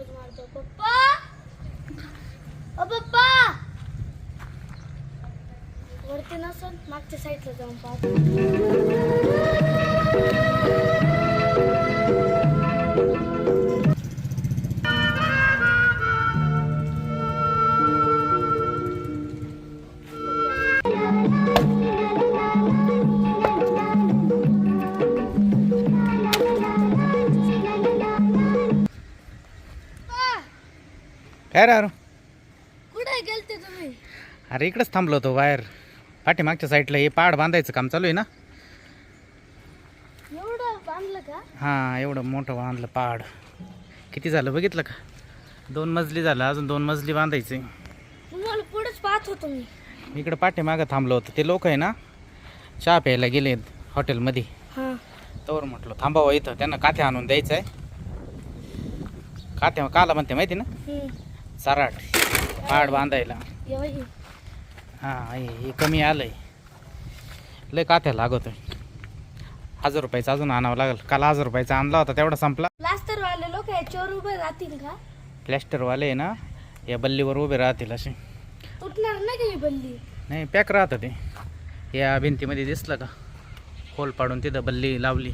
आवाज मारतो. पप्पा, ओ पप्पा. वरती नसन मागच्या साईडला जाऊन पाहतो. काय रे अरे कुठे गेलते तुम्ही? अरे इकडेच थांबलो होतो बाहेर पाठीमागच्या साईडला हे पहाड बांधायचं काम चालू आहे ना. एवढं बांधलं का? हां एवढं मोठं बांधलं पहाड. किती झालं बघितलं का? 2 मजली झालं, अजून 2 मजली बांधायचे. तुम्हाला पुढेच पाहत होतो मी. इकडं पाठीमागं थांबलो होतो. ते लोक आहे ना चहा प्यायला गेले हॉटेलमध्ये. हां तवर म्हटलं थांबावं इथं, त्यांना काथ्या आणून द्यायचं आहे. काथ्या काला म्हणते माहिती ना, सराट पहाड बांधायला. हां हे कमी आलंय, लय काथ्या लागतोय. 1000 रुपयाचा अजून आणावं लागेल. काल 1000 रुपयाचा आणला होता, तेवढा संपला. प्लास्टर वाले लोक याच्यावर उभे राहतील का? प्लॅस्टरवाले आहे ना या बल्लीवर उभे राहतील असे. तुटणार नाही का ही बल्ली? नाही पॅक राहतं ते. या भिंतीमध्ये दिसलं का होल पाडून तिथं बल्ली लावली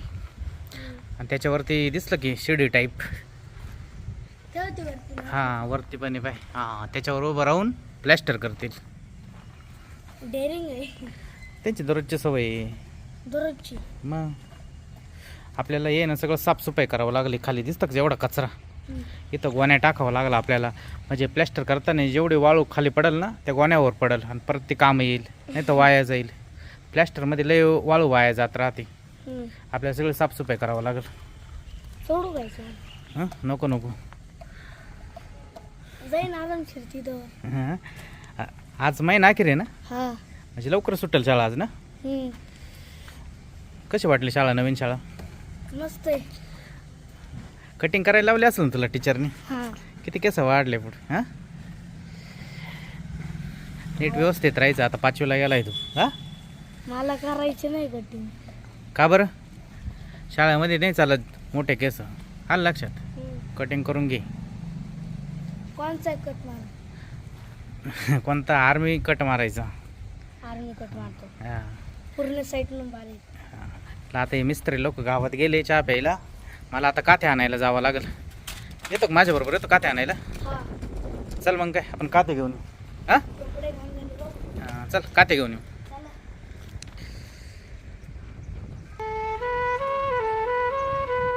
आणि त्याच्यावरती दिसलं की शिडी टाईप. ठेवते वरती. हां वरती पण आहे पाय. हां त्याच्यावर उभं राहून प्लॅस्टर करतील. डेअरिंग आहे त्यांची दररोजची सवय आहे. दररोजची. मग आपल्याला ये ना सगळं साफसफाई करावं लागली. खाली दिसतं का जेवढा कचरा, इथं गोण्या टाकावं लागला आपल्याला. म्हणजे प्लॅस्टर करताना जेवढी वाळू खाली पडेल ना त्या गोण्यावर पडेल आणि परत ते काम येईल, नाही तर वाया जाईल. प्लॅस्टरमध्ये लय वाळू वाया जात राहते. आपल्याला सगळं साफसफाई करावं लागेल. सोडू घ्यायचं. हां नको नको. जाईन आरामशीर तिथं. हां आज महिना अखेर आहे ना, हा म्हणजे लवकर सुटेल शाळा आज ना. कशी वाटली शाळा, नवीन शाळा? मस्त आहे. कटिंग करायला लावली असेल ना तुला टीचरने? हा किती केस वाढले पुढे. हां नीट व्यवस्थित राहायचं. आता 5वीला गेलाय तू. हां मला करायचे नाही कटिंग. का बरं? शाळेमध्ये नाही चालत मोठे केस. आलं लक्षात? कटिंग करून घे. कोणचा कट मार? कोणता? आर्मी कट मारायचा. आर्मी कट मारतो हां पूर्ण साईडनं बारीक. आता हे मिस्त्री लोक गावात गेले चहा प्यायला. मला आता काथ्या आणायला जावं लागेल. येतो का माझ्याबरोबर? येतो काथ्या आणायला? हा चल मग काय आपण काथे घेऊन येऊ. हां कपडे घालून. चल काथे घेऊन येऊ.